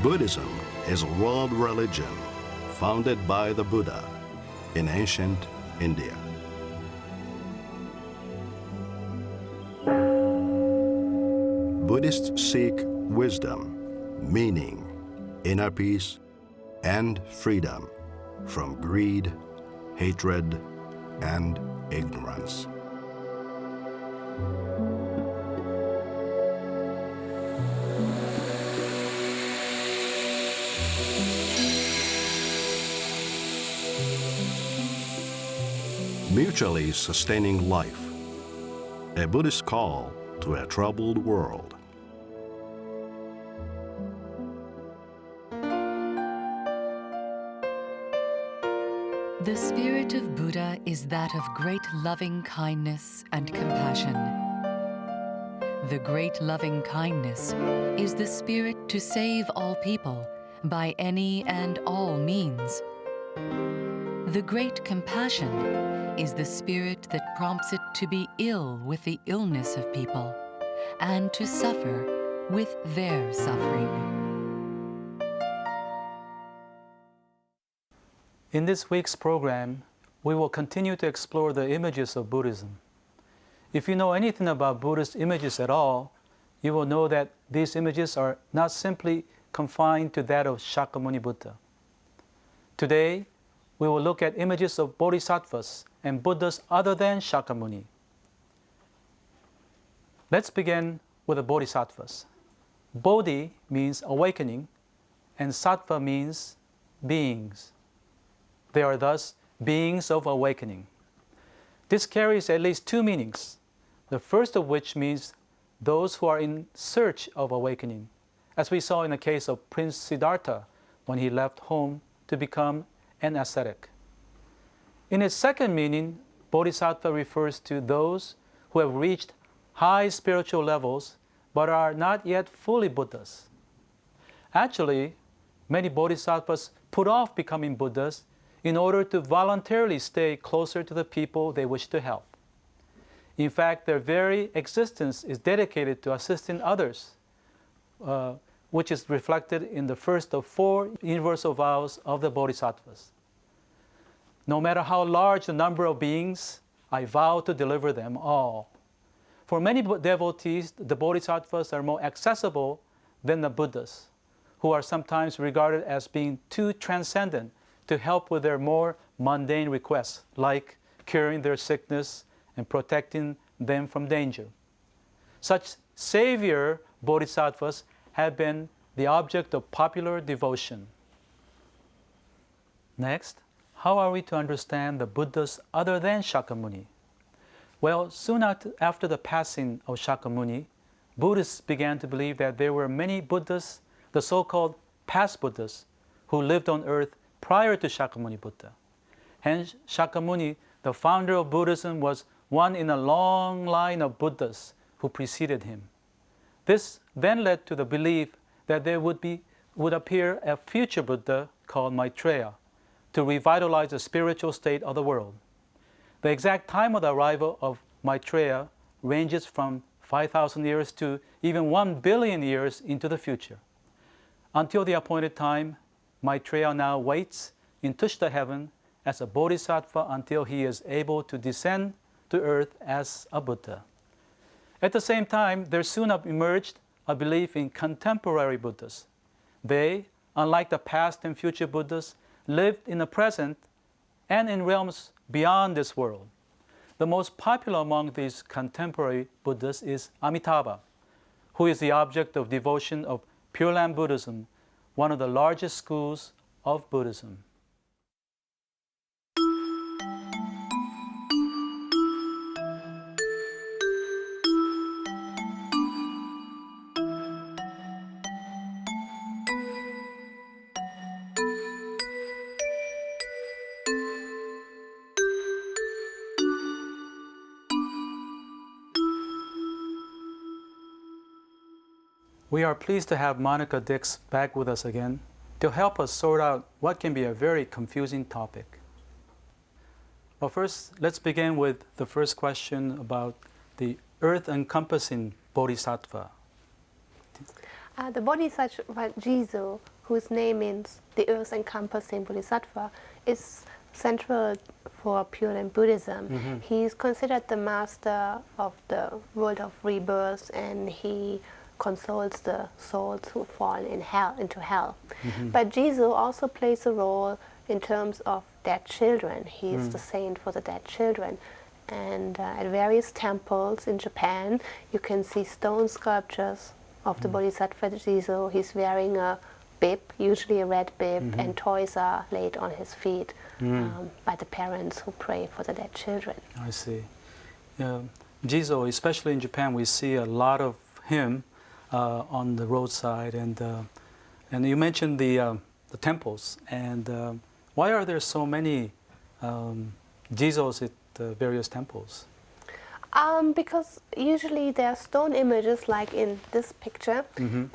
Buddhism is a world religion founded by the Buddha in ancient India. Buddhists seek wisdom, meaning, inner peace, and freedom from greed, hatred, and ignorance. Mutually sustaining life, a Buddhist call to a troubled world. The spirit of Buddha is that of great loving kindness and compassion. The great loving kindness is the spirit to save all people by any and all means. The great compassion is the spirit that prompts it to be ill with the illness of people and to suffer with their suffering. In this week's program, we will continue to explore the images of Buddhism. If you know anything about Buddhist images at all, you will know that these images are not simply confined to that of Shakyamuni Buddha. Today, we will look at images of Bodhisattvas and Buddhas other than Shakyamuni. Let's begin with the Bodhisattvas. Bodhi means awakening, and Sattva means beings. They are thus beings of awakening. This carries at least two meanings, the first of which means those who are in search of awakening, as we saw in the case of Prince Siddhartha when he left home to become an ascetic. In its second meaning, Bodhisattva refers to those who have reached high spiritual levels but are not yet fully Buddhas. Actually, many Bodhisattvas put off becoming Buddhas in order to voluntarily stay closer to the people they wish to help. In fact, their very existence is dedicated to assisting others, which is reflected in the first of four universal vows of the Bodhisattvas. No matter how large the number of beings, I vow to deliver them all. For many devotees, the Bodhisattvas are more accessible than the Buddhas, who are sometimes regarded as being too transcendent to help with their more mundane requests, like curing their sickness and protecting them from danger. Such savior Bodhisattvas have been the object of popular devotion. Next, how are we to understand the Buddhas other than Shakyamuni? Well, soon after the passing of Shakyamuni, Buddhists began to believe that there were many Buddhas, the so-called past Buddhas, who lived on earth prior to Shakyamuni Buddha. Hence, Shakyamuni, the founder of Buddhism, was one in a long line of Buddhas who preceded him. This then led to the belief that there would appear a future Buddha called Maitreya to revitalize the spiritual state of the world. The exact time of the arrival of Maitreya ranges from 5,000 years to even 1 billion years into the future. Until the appointed time, Maitreya now waits in Tushta heaven as a bodhisattva until he is able to descend to earth as a Buddha. At the same time, there soon emerged a belief in contemporary Buddhas. They, unlike the past and future Buddhas, lived in the present and in realms beyond this world. The most popular among these contemporary Buddhas is Amitabha, who is the object of devotion of Pure Land Buddhism, one of the largest schools of Buddhism. We are pleased to have Monica Dix back with us again to help us sort out what can be a very confusing topic. Well, first, let's begin with the first question about the earth-encompassing bodhisattva. The Bodhisattva Jizo, whose name means the earth encompassing Bodhisattva, is central for Pure Land Buddhism. He's considered the master of the world of rebirth, and he consoles the souls who fall into hell. But Jizo also plays a role in terms of dead children. He is the saint for the dead children. And at various temples in Japan, you can see stone sculptures of the Bodhisattva Jizo. He's wearing a bib, usually a red bib, and toys are laid on his feet by the parents who pray for the dead children. I see. Jizo, especially in Japan, we see a lot of him on the roadside. And you mentioned the temples. And why are there so many Jizos at various temples? Because usually there are stone images like in this picture,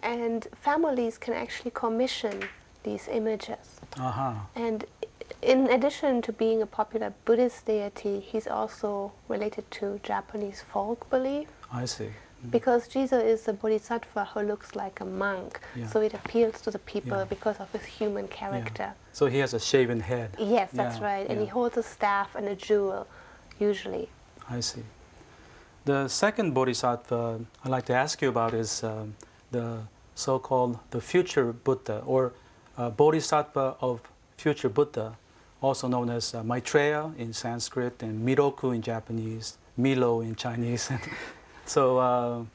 and families can actually commission these images. And in addition to being a popular Buddhist deity, he's also related to Japanese folk belief. I see. Because Jizo is a bodhisattva who looks like a monk, so it appeals to the people because of his human character. So he has a shaven head. Yes, that's right. And he holds a staff and a jewel, usually. I see. The second bodhisattva I'd like to ask you about is the so-called the future Buddha, or bodhisattva of future Buddha, also known as Maitreya in Sanskrit and Miroku in Japanese, Milo in Chinese. So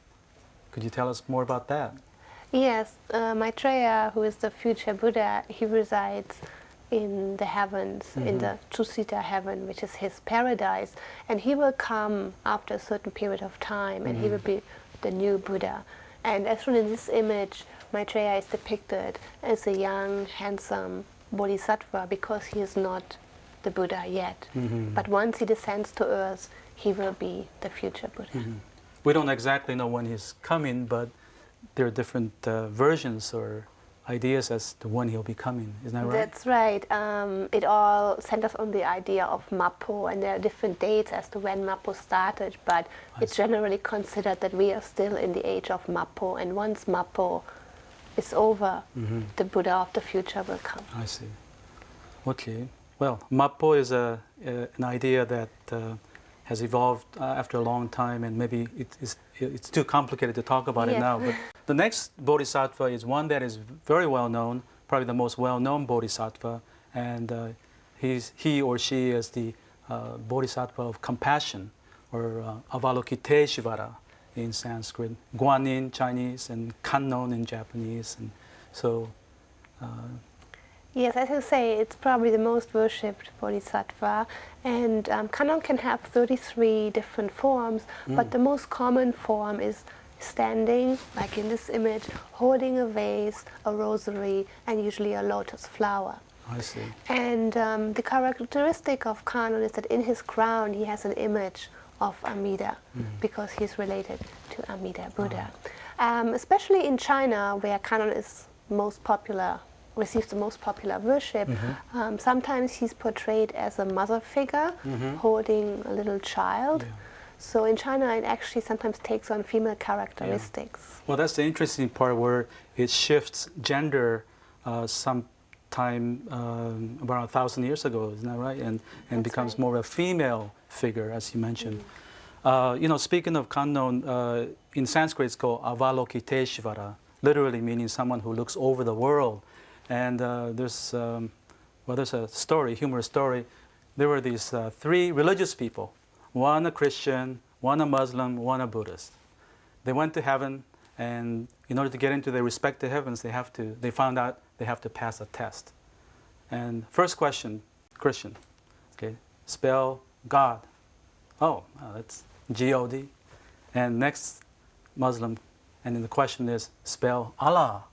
could you tell us more about that? Yes, Maitreya, who is the future Buddha, he resides in the heavens, in the Tusita heaven, which is his paradise, and he will come after a certain period of time, and he will be the new Buddha. And as shown in this image, Maitreya is depicted as a young, handsome bodhisattva because he is not the Buddha yet. But once he descends to earth, he will be the future Buddha. We don't exactly know when he's coming, but there are different versions or ideas as to when he'll be coming. Isn't that right? That's right. It all centers on the idea of Mappo, and there are different dates as to when Mappo started, but it's generally considered that we are still in the age of Mappo, and once Mappo is over, the Buddha of the future will come. I see. Okay. Well, Mappo is an idea that has evolved after a long time, and maybe it's too complicated to talk about it now. But the next bodhisattva is one that is very well known, probably the most well-known bodhisattva, and he or she is the bodhisattva of compassion, or Avalokiteshvara in Sanskrit, Guanyin in Chinese, and Kannon in Japanese. And so. Yes, as you say, it's probably the most worshipped bodhisattva, and Kannon can have 33 different forms, but the most common form is standing, like in this image, holding a vase, a rosary, and usually a lotus flower. I see. And the characteristic of Kannon is that in his crown he has an image of Amida, because he's related to Amida Buddha. Especially in China, where Kannon is most popular, receives the most popular worship. Sometimes he's portrayed as a mother figure holding a little child. So in China, it actually sometimes takes on female characteristics. Well, that's the interesting part, where it shifts gender sometime about 1,000 years ago, isn't that right? And becomes more a female figure, as you mentioned. Speaking of Kannon, in Sanskrit it's called Avalokiteshvara, literally meaning someone who looks over the world. And there's a story, humorous story. There were these three religious people, one a Christian, one a Muslim, one a Buddhist. They went to heaven, and in order to get into their respective heavens, they found out they have to pass a test. And first question, Christian, okay, spell God. Oh, that's G-O-D. And next, Muslim, and then the question is, spell Allah,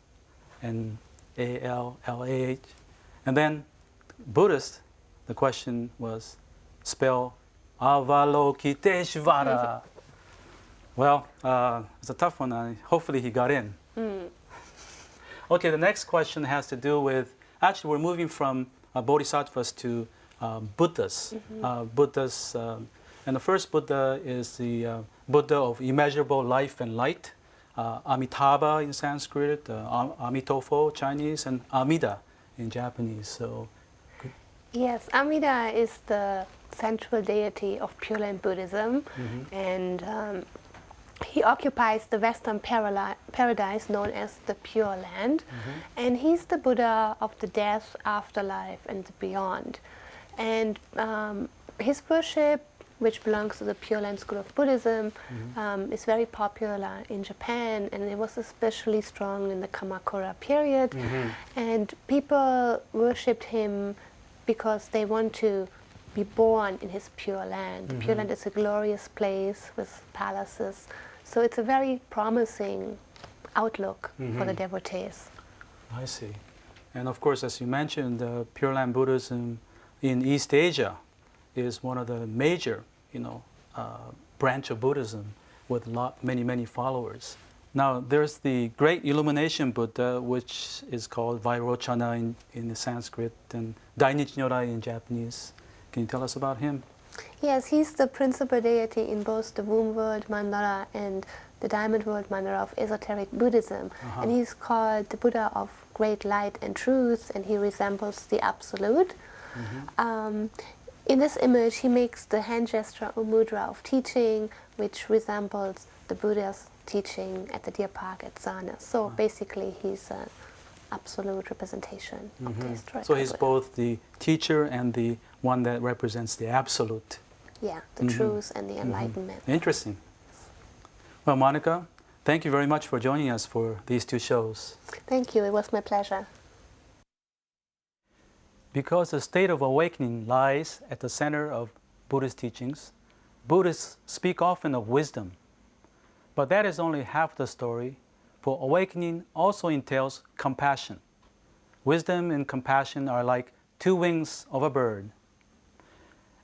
and A-L-L-A-H. And then Buddhist, the question was, spell Avalokiteshvara. Well, it's a tough one. Hopefully he got in. Okay, the next question has to do with, actually we're moving from bodhisattvas to Buddhas. And the first Buddha is the Buddha of immeasurable life and light, Amitabha in Sanskrit, Amitofo Chinese, and Amida in Japanese. So, Yes, Amida is the central deity of Pure Land Buddhism, and he occupies the Western paradise known as the Pure Land, and he's the Buddha of the death, afterlife, and the beyond. And his worship, which belongs to the Pure Land school of Buddhism, is very popular in Japan, and it was especially strong in the Kamakura period. And people worshipped him because they want to be born in his Pure Land. The Pure Land is a glorious place with palaces, so it's a very promising outlook for the devotees. I see. And of course, as you mentioned, Pure Land Buddhism in East Asia is one of the major, branch of Buddhism with many followers. Now, there's the Great Illumination Buddha, which is called Vairochana in the Sanskrit and Dainichi Nyorai in Japanese. Can you tell us about him? Yes, he's the principal deity in both the womb world mandala and the diamond world mandala of esoteric Buddhism. And he's called the Buddha of great light and truth, and he resembles the Absolute. In this image, he makes the hand gesture or mudra of teaching, which resembles the Buddha's teaching at the deer park at Sarnas. So basically, he's an absolute representation of the historical So he's Buddha. both the teacher and the one that represents the absolute. Yeah, the truth and the enlightenment. Interesting. Well, Monica, thank you very much for joining us for these two shows. Thank you, it was my pleasure. Because the state of awakening lies at the center of Buddhist teachings, Buddhists speak often of wisdom. But that is only half the story, for awakening also entails compassion. Wisdom and compassion are like two wings of a bird.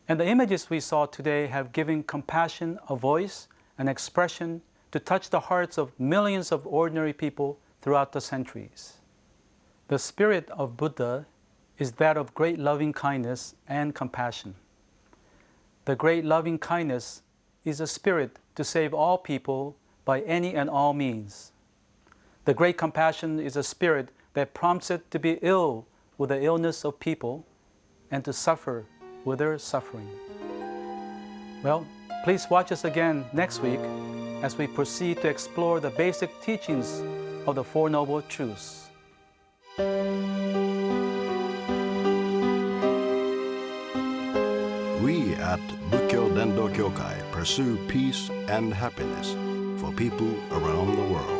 And the images we saw today have given compassion a voice and expression to touch the hearts of millions of ordinary people throughout the centuries. The spirit of Buddha is that of great loving kindness and compassion. The great loving kindness is a spirit to save all people by any and all means. The great compassion is a spirit that prompts it to be ill with the illness of people and to suffer with their suffering. Well, please watch us again next week as we proceed to explore the basic teachings of the Four Noble Truths. We at Bukkyo Dendo Kyokai pursue peace and happiness for people around the world.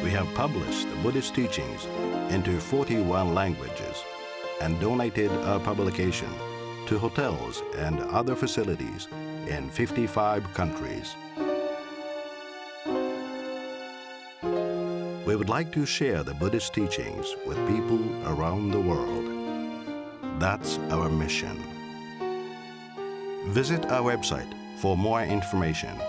We have published the Buddhist teachings into 41 languages and donated our publication to hotels and other facilities in 55 countries. We would like to share the Buddhist teachings with people around the world. That's our mission. Visit our website for more information.